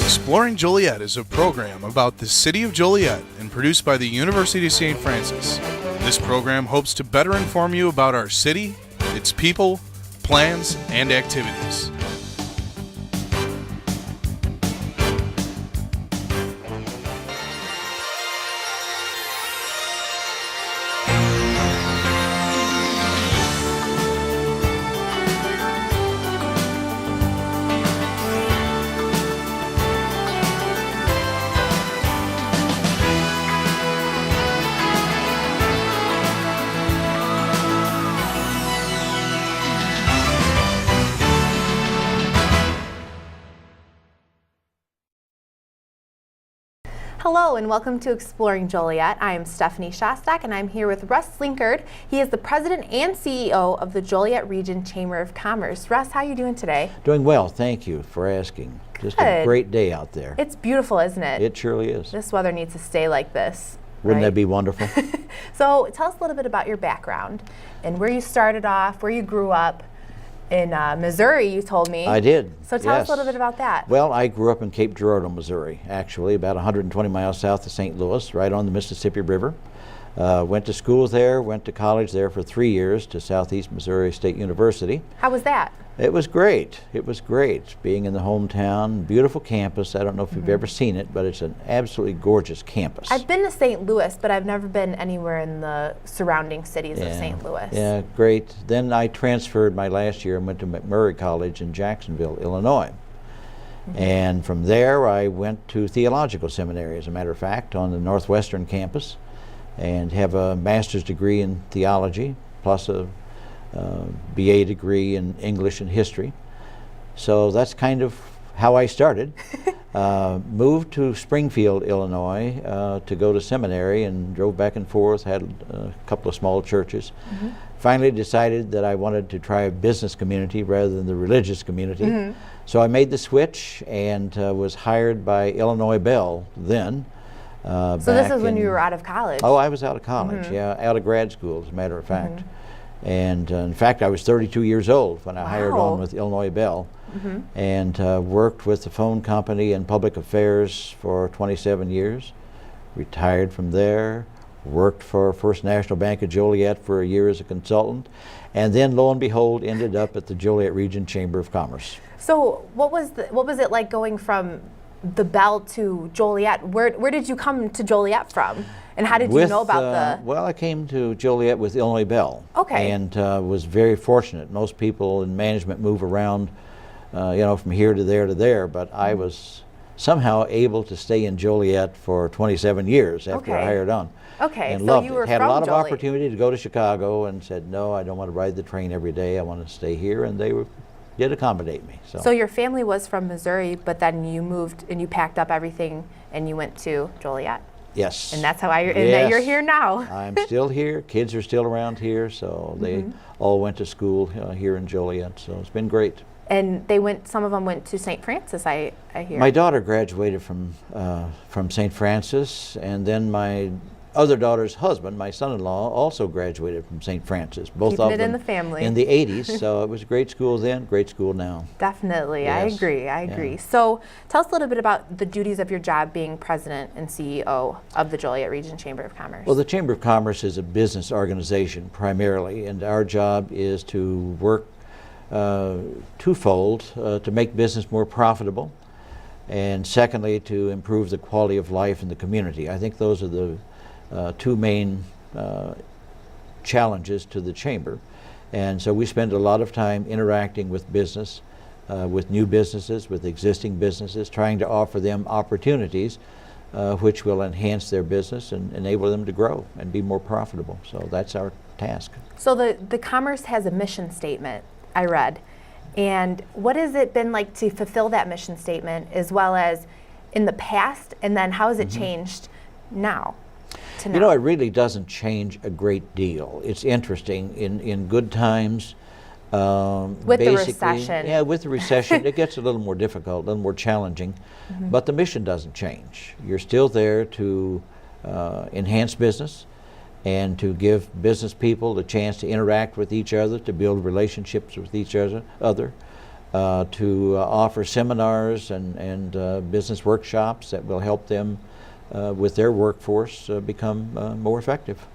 Exploring Joliet is a program about the city of Joliet and produced by the University of St. Francis. This program hopes to better inform you about our city, its people, plans, and activities. Hello and welcome to Exploring Joliet. I am Stephanie Shostak and I'm here with Russ Slinkard. He is the President and CEO of the Joliet Region Chamber of Commerce. Russ, how are you doing today? Doing well, thank you for asking. Just a great day out there. It's beautiful, isn't it? It surely is. This weather needs to stay like this. Wouldn't that be wonderful? So tell us a little bit about your background and where you started off, where you grew up. In Missouri, you told me. I did. So tell us a little bit about that. Well, I grew up in Cape Girardeau, Missouri, actually, about 120 miles south of St. Louis, right on the Mississippi River. Went to school there, went to college there for 3 years to Southeast Missouri State University. How was that? It was great. It was great being in the hometown. Beautiful campus. I don't know if you've ever seen it, but it's an absolutely gorgeous campus. I've been to St. Louis, but I've never been anywhere in the surrounding cities of St. Louis. Yeah, great. Then I transferred my last year and went to McMurray College in Jacksonville, Illinois. And from there I went to theological seminary, as a matter of fact, on the Northwestern campus, and have a master's degree in theology, plus a BA degree in English and history. So that's kind of how I started. Moved to Springfield, Illinois to go to seminary and drove back and forth, had a couple of small churches. Finally decided that I wanted to try a business community rather than the religious community. So I made the switch and was hired by Illinois Bell then. So this is when you were out of college? Oh, I was out of college, yeah, out of grad school, as a matter of fact. And in fact, I was 32 years old when I hired on with Illinois Bell, and worked with the phone company and public affairs for 27 years. Retired from there, worked for First National Bank of Joliet for a year as a consultant, and then lo and behold ended up at the Joliet Region Chamber of Commerce. So what was it like going from the Bell to Joliet? Where did you come to Joliet from? And how did you know about the... Well, I came to Joliet with Illinois Bell. Okay. And was very fortunate. Most people in management move around, you know, from here to there, but I was somehow able to stay in Joliet for 27 years after I hired on. Okay, and so loved you were it. Had from a lot of Joliet. opportunity to go to Chicago and said, no, I don't want to ride the train every day. I want to stay here, and they did accommodate me. So your family was from Missouri, but then you moved and you packed up everything and you went to Joliet. Yes. And that's how and you're here now. I'm still here. Kids are still around here, so they all went to school here in Joliet, so it's been great. And some of them went to St. Francis, I hear. My daughter graduated from St. Francis, and then my other daughter's husband, my son-in-law, also graduated from St. Francis. Both Keeping of it them in the family. in the 80s, so it was a great school then, great school now. Definitely, Yes. I agree. So tell us a little bit about the duties of your job being President and CEO of the Joliet Region Chamber of Commerce. Well, the Chamber of Commerce is a business organization primarily, and our job is to work twofold, to make business more profitable, and secondly, to improve the quality of life in the community. I think those are the two main challenges to the Chamber. And so we spend a lot of time interacting with business, with new businesses, with existing businesses, trying to offer them opportunities which will enhance their business and enable them to grow and be more profitable. So that's our task. So the Commerce has a mission statement, I read. And what has it been like to fulfill that mission statement, as well as in the past, and then how has it changed now? You know, it really doesn't change a great deal. It's interesting. In good times, with the recession. Yeah, with the recession, it gets a little more difficult, a little more challenging. But the mission doesn't change. You're still there to enhance business and to give business people the chance to interact with each other, to build relationships with each other, to offer seminars and business workshops that will help them with their workforce become more effective.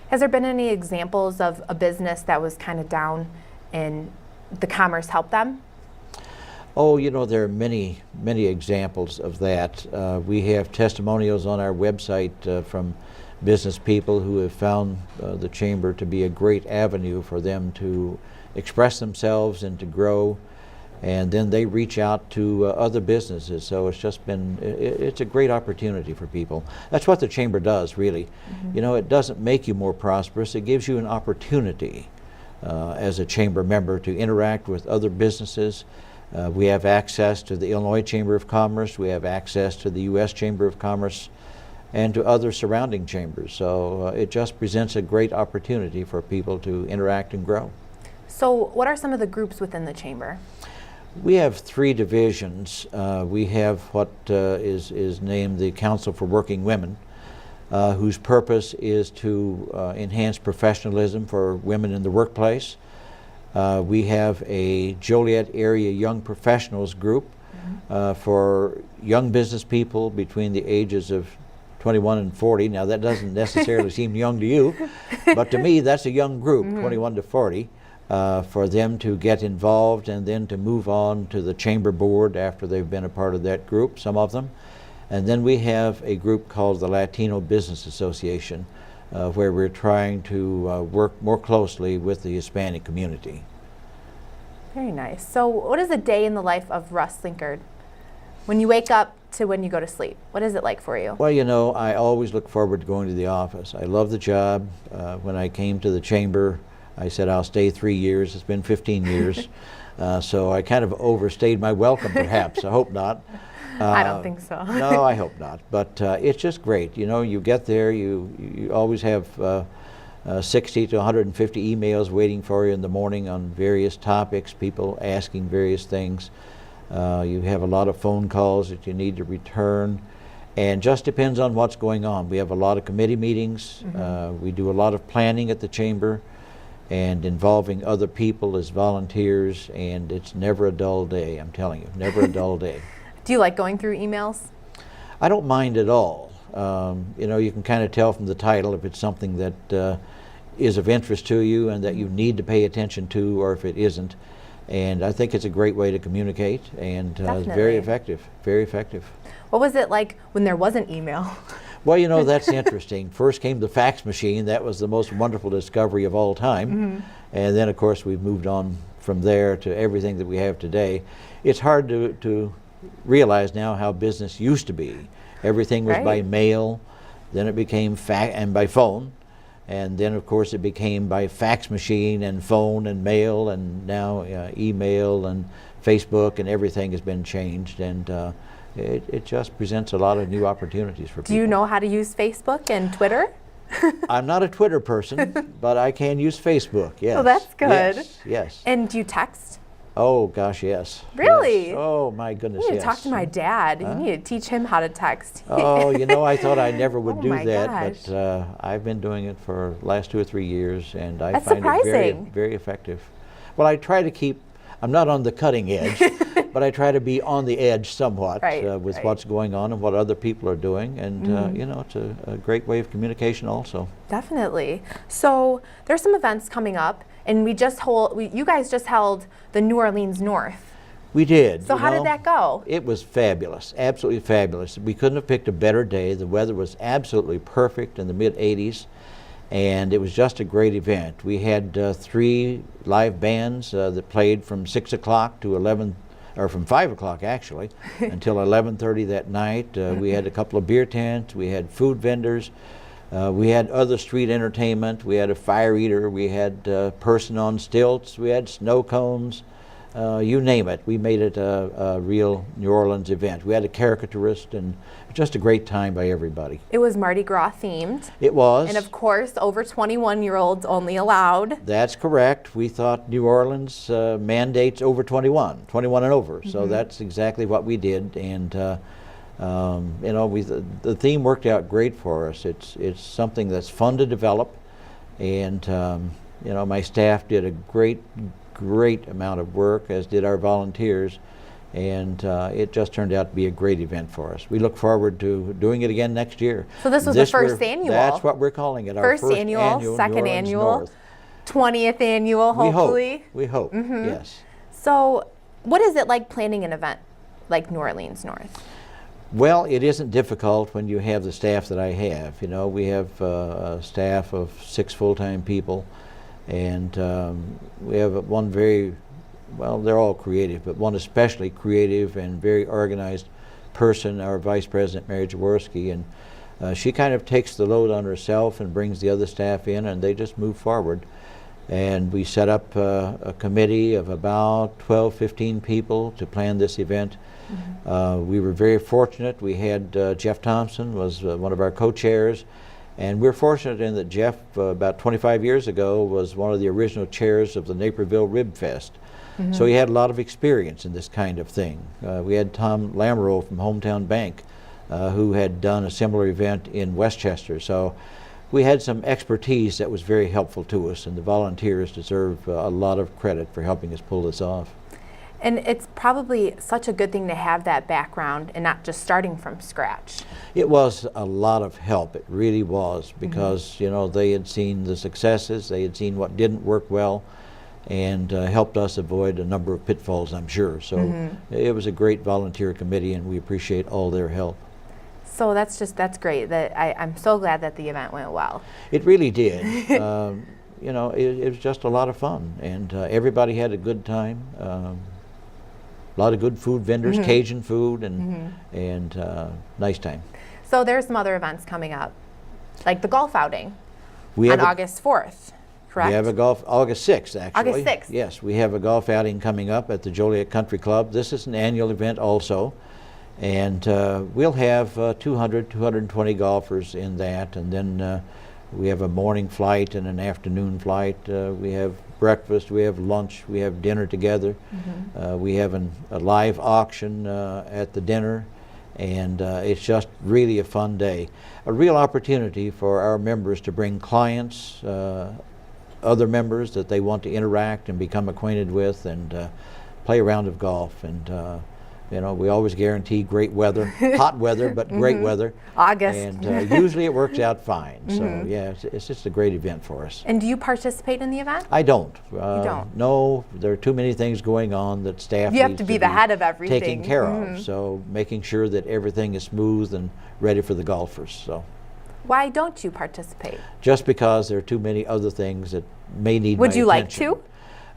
Has there been any examples of a business that was kind of down and the Commerce helped them? Oh, you know, there are many, many examples of that. We have testimonials on our website from business people who have found the Chamber to be a great avenue for them to express themselves and to grow, and then they reach out to other businesses. So it's just been, it's a great opportunity for people. That's what the Chamber does, really. You know, it doesn't make you more prosperous, it gives you an opportunity as a Chamber member to interact with other businesses. We have access to the Illinois Chamber of Commerce, we have access to the U.S. Chamber of Commerce, and to other surrounding chambers. So it just presents a great opportunity for people to interact and grow. So what are some of the groups within the Chamber? We have 3 divisions. We have what is named the Council for Working Women, whose purpose is to enhance professionalism for women in the workplace. We have a Joliet area young professionals group for young business people between the ages of 21 and 40. Now that doesn't necessarily seem young to you, but to me that's a young group, 21 to 40, for them to get involved and then to move on to the Chamber Board after they've been a part of that group, some of them. And then we have a group called the Latino Business Association, where we're trying to work more closely with the Hispanic community. Very nice. So what is a day in the life of Russ Slinkard? When you wake up to when you go to sleep, what is it like for you? Well, you know, I always look forward to going to the office. I love the job. When I came to the Chamber, I said I'll stay 3 years. It's been 15 years. So I kind of overstayed my welcome, perhaps. I hope not. I don't think so. No, I hope not. But it's just great. You know, you get there, you always have 60 to 150 emails waiting for you in the morning on various topics, people asking various things. You have a lot of phone calls that you need to return, and just depends on what's going on. We have a lot of committee meetings. We do a lot of planning at the Chamber and involving other people as volunteers, and it's never a dull day, I'm telling you, never a dull day. Do you like going through emails? I don't mind at all. You know, you can kind of tell from the title if it's something that is of interest to you and that you need to pay attention to, or if it isn't. And I think it's a great way to communicate, and it's very effective, very effective. What was it like when there wasn't email? Well, you know, that's interesting. First came the fax machine. That was the most wonderful discovery of all time. And then, of course, we've moved on from there to everything that we have today. It's hard to realize now how business used to be. Everything was by mail, then it became and by phone, and then of course it became by fax machine and phone and mail, and now email and Facebook, and everything has been changed, and it just presents a lot of new opportunities for people. Do you know how to use Facebook and Twitter? I'm not a Twitter person, but I can use Facebook, yes. Oh, that's good. Yes, yes. And do you text? Oh, gosh, yes. Really? Yes. Oh, my goodness, You need yes. to talk to my dad. You need to teach him how to text. Oh, you know, I thought I never would Oh do my that, gosh. but I've been doing it for the last 2 or 3 years, and I That's find it very, surprising. very effective. Well, I try to keep, I'm not on the cutting edge, but I try to be on the edge somewhat with what's going on and what other people are doing, and you know, it's a great way of communication also. Definitely. So there's some events coming up, and you guys just held the New Orleans North. We did. So you how know, did that go? It was fabulous, absolutely fabulous. We couldn't have picked a better day. The weather was absolutely perfect in the mid-80s, and it was just a great event. We had 3 live bands that played from 6 o'clock to 11, or from 5 o'clock actually, until 11:30 that night. We had a couple of beer tents, we had food vendors, we had other street entertainment, we had a fire eater, we had a person on stilts, we had snow cones. You name it. We made it a real New Orleans event. We had a caricaturist, and just a great time by everybody. It was Mardi Gras themed. It was. And of course, over 21-year-olds only allowed. That's correct. We thought New Orleans mandates over 21 and over. So that's exactly what we did. And you know, the theme worked out great for us. It's something that's fun to develop, and you know, my staff did a great great amount of work, as did our volunteers, and it just turned out to be a great event for us. We look forward to doing it again next year. So this was the first annual. That's what we're calling it. Our First annual, second New Orleans annual, North. 20th annual, hopefully. We hope, yes. So what is it like planning an event like New Orleans North? Well, it isn't difficult when you have the staff that I have. You know, we have a staff of 6 full-time people, and we have one very, well, they're all creative, but one especially creative and very organized person, our Vice President, Mary Jaworski, and she kind of takes the load on herself and brings the other staff in, and they just move forward. And we set up a committee of about 12, 15 people to plan this event. We were very fortunate. We had Jeff Thompson was one of our co-chairs, and we're fortunate in that Jeff, about 25 years ago, was one of the original chairs of the Naperville Rib Fest. So he had a lot of experience in this kind of thing. We had Tom Lamoureux from Hometown Bank, who had done a similar event in Westchester. So we had some expertise that was very helpful to us, and the volunteers deserve a lot of credit for helping us pull this off. And it's probably such a good thing to have that background and not just starting from scratch. It was a lot of help, it really was, because you know, they had seen the successes, they had seen what didn't work well, and helped us avoid a number of pitfalls, I'm sure. So it was a great volunteer committee, and we appreciate all their help. So that's great. I'm so glad that the event went well. It really did. You know, it was just a lot of fun, and everybody had a good time. A lot of good food vendors, Cajun food, and nice time. So there's some other events coming up, like the golf outing on August 4th, correct? We have a golf, August 6th actually. August 6th. Yes, we have a golf outing coming up at the Joliet Country Club. This is an annual event also. And we'll have 200, 220 golfers in that, and then we have a morning flight and an afternoon flight. We have breakfast, we have lunch, we have dinner together. We have a live auction at the dinner, and it's just really a fun day. A real opportunity for our members to bring clients, other members that they want to interact and become acquainted with, and play a round of golf. And you know, we always guarantee great weather, hot weather, but great weather. August. And usually it works out fine. So yeah, it's just a great event for us. And do you participate in the event? I don't. You don't? No, there are too many things going on that staff You have needs to be the head of everything. taken care of. So making sure that everything is smooth and ready for the golfers. So. Why don't you participate? Just because there are too many other things that may need Would my you like attention. to?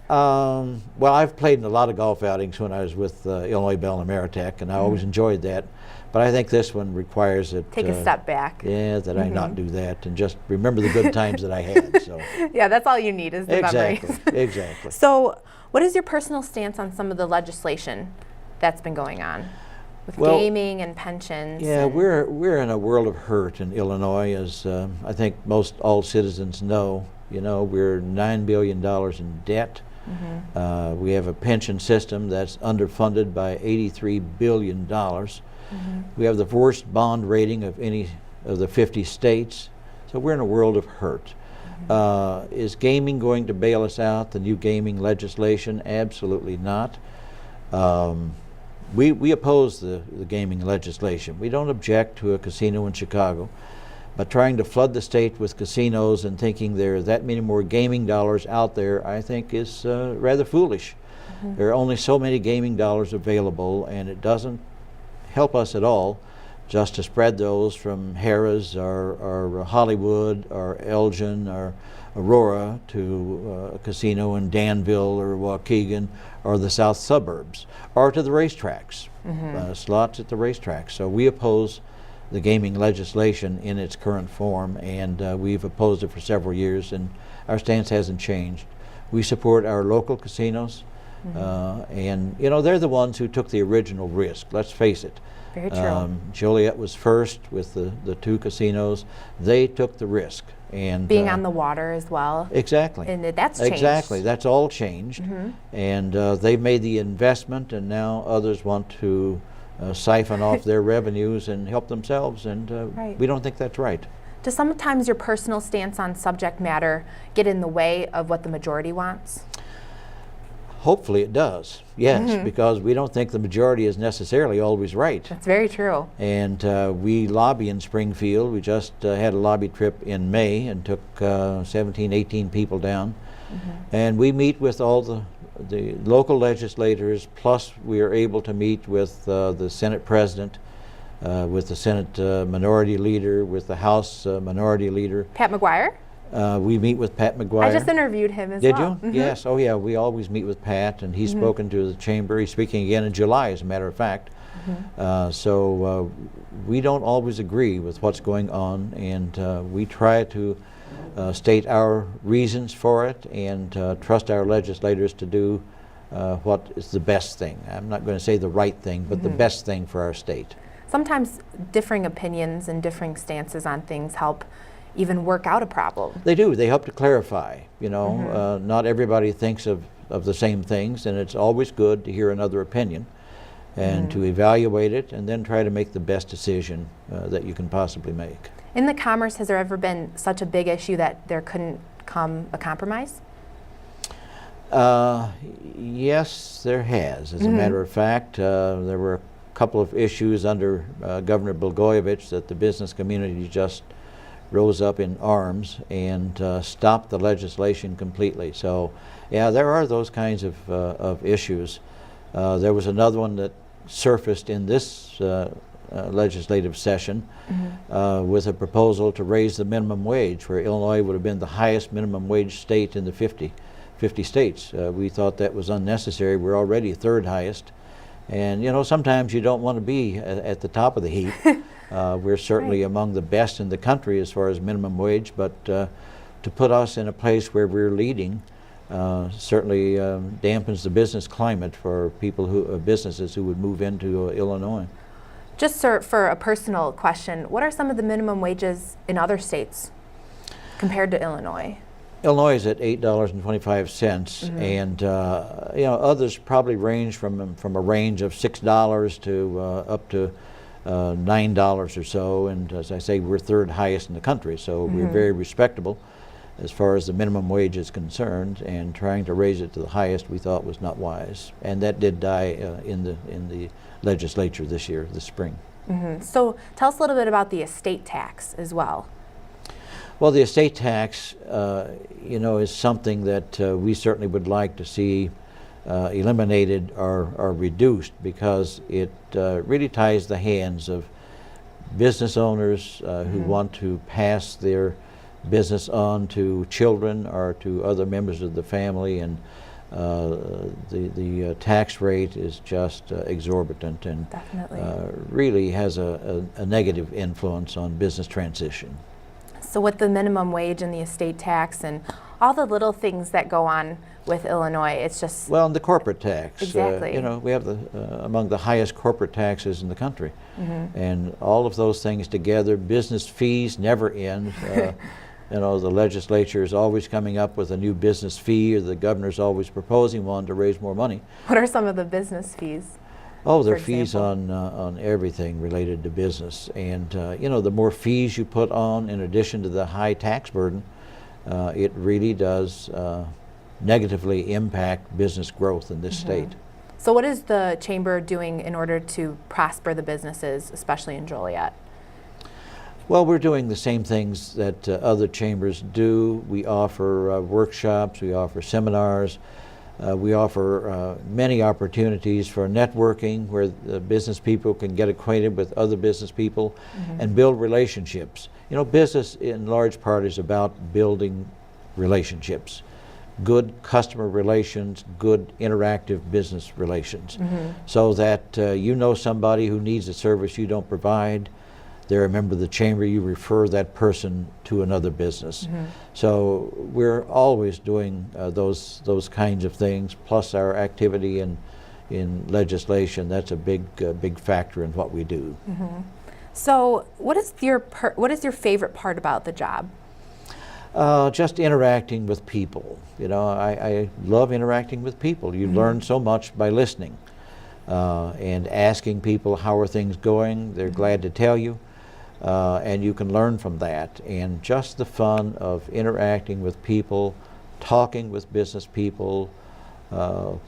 Well, I've played in a lot of golf outings when I was with Illinois Bell and Ameritech, and I always enjoyed that. But I think this one requires that Take a step back. Yeah, that I not do that and just remember the good times that I had. So Yeah, that's all you need is the exactly, memories. exactly. So, what is your personal stance on some of the legislation that's been going on with Well, gaming and pensions? Yeah, and we're in a world of hurt in Illinois, as I think most all citizens know. You know, we're $9 billion in debt. We have a pension system that's underfunded by $83 billion. We have the worst bond rating of any of the 50 states. So we're in a world of hurt. Is gaming going to bail us out, the new gaming legislation? Absolutely not. We oppose the gaming legislation. We don't object to a casino in Chicago. But trying to flood the state with casinos and thinking there are that many more gaming dollars out there, I think is rather foolish. There are only so many gaming dollars available, and it doesn't help us at all just to spread those from Harrah's or Hollywood or Elgin or Aurora to a casino in Danville or Waukegan or the south suburbs, or to the racetracks, slots at the racetracks. So we oppose the gaming legislation in its current form, and we've opposed it for several years, and our stance hasn't changed. We support our local casinos, and you know, they're the ones who took the original risk, let's face it. Very true. Joliet was first with the 2 casinos. They took the risk. And being on the water as well. Exactly. And that's changed. Exactly, that's all changed. And they've made the investment, and now others want to siphon off their revenues and help themselves, and Right. we don't think that's right. Does sometimes your personal stance on subject matter get in the way of what the majority wants? Hopefully it does, yes, because we don't think the majority is necessarily always right. That's very true. And we lobby in Springfield. We just had a lobby trip in May and took 17, 18 people down. And we meet with all the local legislators, plus we are able to meet with the Senate President, with the Senate Minority Leader, with the House Minority Leader. Pat McGuire? We meet with Pat McGuire. I just interviewed him as Did well. you? Yes. Oh, yeah. We always meet with Pat, and he's spoken to the chamber. He's speaking again in July, as a matter of fact. So we don't always agree with what's going on, and we try to state our reasons for it and trust our legislators to do what is the best thing. I'm not going to say the right thing, but the best thing for our state. Sometimes differing opinions and differing stances on things help even work out a problem. They do. They help to clarify. You know, not everybody thinks of the same things, and it's always good to hear another opinion and to evaluate it and then try to make the best decision that you can possibly make. In the commerce, has there ever been such a big issue that there couldn't come a compromise? Yes, there has. As a matter of fact, there were a couple of issues under Governor Blagojevich that the business community just rose up in arms and stopped the legislation completely. So, yeah, there are those kinds of issues. There was another one that surfaced in this legislative session with a proposal to raise the minimum wage, where Illinois would have been the highest minimum wage state in the 50 states. We thought that was unnecessary. We're already third highest. And, you know, sometimes you don't want to be at the top of the heap. We're certainly among the best in the country as far as minimum wage, but to put us in a place where we're leading certainly dampens the business climate for people businesses who would move into Illinois. Just for a personal question, what are some of the minimum wages in other states compared to Illinois? Illinois is at $8.25, and you know, others probably range from a range of $6 to up to $9 or so. And as I say, we're third highest in the country, so we're very respectable as far as the minimum wage is concerned. And trying to raise it to the highest, we thought was not wise, and that did die in the legislature this spring. So tell us a little bit about the estate tax as well. Well, the estate tax, you know, is something that we certainly would like to see eliminated or reduced, because it really ties the hands of business owners who want to pass their business on to children or to other members of the family, and the tax rate is just exorbitant and really has a negative influence on business transition. So with the minimum wage and the estate tax and all the little things that go on with Illinois, it's just... Well, and the corporate tax. Exactly. You know, we have among the highest corporate taxes in the country. And all of those things together, business fees never end. You know, the legislature is always coming up with a new business fee, or the governor's always proposing one to raise more money. What are some of the business fees? Oh, there are fees on everything related to business. And, you know, the more fees you put on in addition to the high tax burden, it really does negatively impact business growth in this state. So what is the chamber doing in order to prosper the businesses, especially in Joliet? Well, we're doing the same things that other chambers do. We offer workshops, we offer seminars, we offer many opportunities for networking, where the business people can get acquainted with other business people and build relationships. You know, business in large part is about building relationships. Good customer relations, good interactive business relations, so that you know somebody who needs a service you don't provide. They're a member of the chamber, you refer that person to another business. So we're always doing those kinds of things, plus our activity in legislation. That's a big factor in what we do. So what is your favorite part about the job? Just interacting with people. You know, I love interacting with people. You learn so much by listening and asking people, how are things going? They're glad to tell you. And you can learn from that. And just the fun of interacting with people, talking with business people,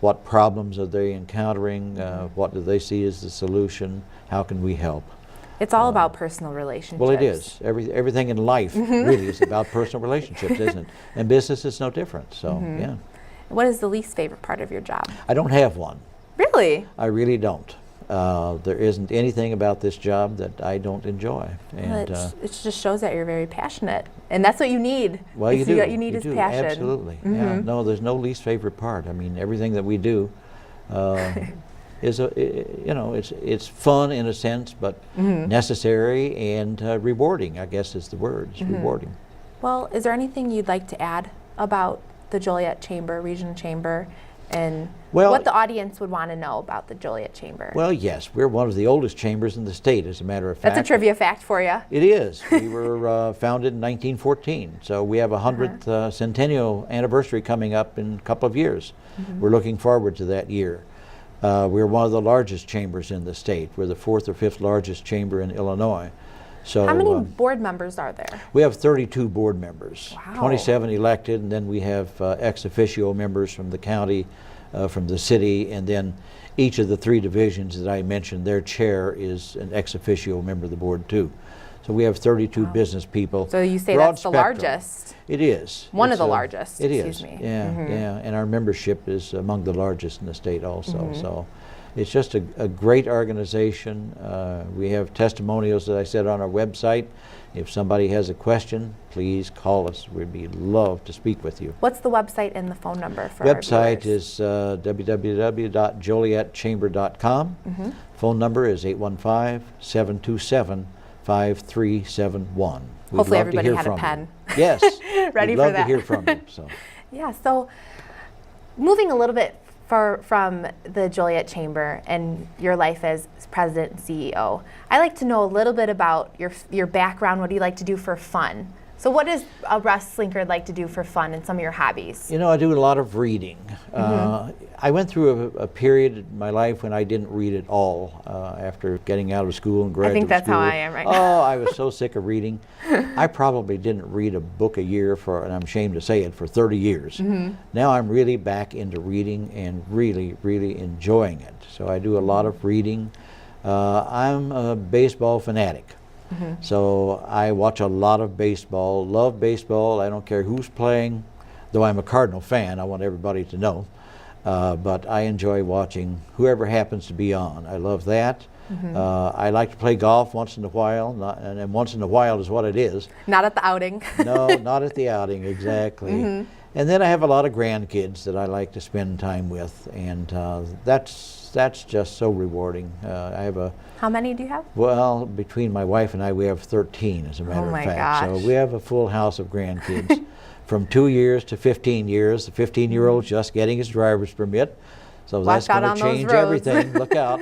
what problems are they encountering, what do they see as the solution, how can we help. It's all about personal relationships. Well, it is. Everything in life really is about personal relationships, isn't it? And business is no different, so yeah. What is the least favorite part of your job? I don't have one. Really? I really don't. There isn't anything about this job that I don't enjoy. And Well, it just shows that you're very passionate, and that's what you need. well, you do. What you need is do. passion. Absolutely. Yeah. No, there's no least favorite part. I mean, everything that we do is it's fun in a sense, but necessary and rewarding, I guess is the word. It's rewarding. Well, is there anything you'd like to add about the Joliet Chamber, Regional Chamber, and what the audience would want to know about the Joliet Chamber? Well, yes, we're one of the oldest chambers in the state, as a matter of fact. That's a trivia fact for you. It is. We were founded in 1914, so we have a 100th centennial anniversary coming up in a couple of years. We're looking forward to that year. We're one of the largest chambers in the state. We're the 4th or 5th largest chamber in Illinois. So how many board members are there? we have 32 board members, Wow. 27 elected, and then we have ex officio members from the county, from the city, and then each of the 3 divisions that I mentioned, their chair is an ex officio member of the board too. So we have 32 business people. So you say Broad that's the spectrum. largest? It is. One of It's the largest, It excuse is. me. Yeah, yeah, and our membership is among the largest in the state also. So it's just a great organization. We have testimonials that I said on our website. If somebody has a question, please call us. We'd love to speak with you. What's the website and the phone number for our Website viewers? is www.jolietchamber.com. Phone number is 815-727-5371. We'd Hopefully love to everybody hear had a from pen. you. Yes. Ready We'd for love that. to hear from you. So. Yeah, so moving a little bit from the Joliet Chamber and your life as president and CEO, I like to know a little bit about your background. What do you like to do for fun? So what does Russ Slinkard like to do for fun and some of your hobbies? You know, I do a lot of reading. I went through a period in my life when I didn't read at all after getting out of school and graduate think that's school. how I am right Oh, now. I was so sick of reading. I probably didn't read a book a year for, and I'm ashamed to say it, for 30 years. Now I'm really back into reading and really, really enjoying it. So I do a lot of reading. I'm a baseball fanatic. So I watch a lot of baseball, love baseball. I don't care who's playing, though I'm a Cardinal fan, I want everybody to know. But I enjoy watching whoever happens to be on. I love that. I like to play golf once in a while, and once in a while is what it is. Not at the outing. No, not at the outing, exactly. And then I have a lot of grandkids that I like to spend time with, and that's just so rewarding. I have a How many do you have? Well, between my wife and I, we have 13, as a matter Oh of my fact. gosh. So we have a full house of grandkids, from 2 years to 15 years. The 15-year-old's just getting his driver's permit, so that's Watch out going on to those change roads. everything. Look out,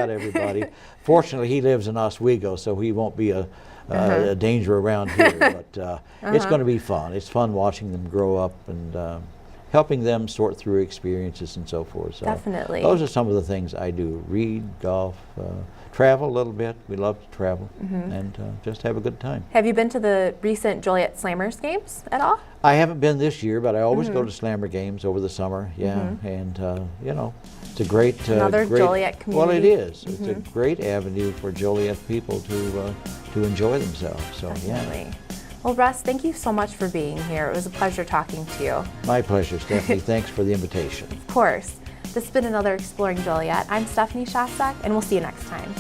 everybody. Fortunately, he lives in Oswego, so he won't be a danger around here. But it's going to be fun. It's fun watching them grow up and helping them sort through experiences and so forth. So Definitely. those are some of the things I do: read, golf, travel a little bit. We love to travel and just have a good time. Have you been to the recent Joliet Slammers games at all? I haven't been this year, but I always go to Slammer games over the summer. Yeah, and you know, it's a great Another Joliet community. Well, it is. It's a great avenue for Joliet people to enjoy themselves. So Definitely. yeah, Well, Russ, thank you so much for being here. It was a pleasure talking to you. my pleasure, Stephanie. Thanks for the invitation. Of course. This has been another Exploring Joliet. I'm Stephanie Shostak, and we'll see you next time.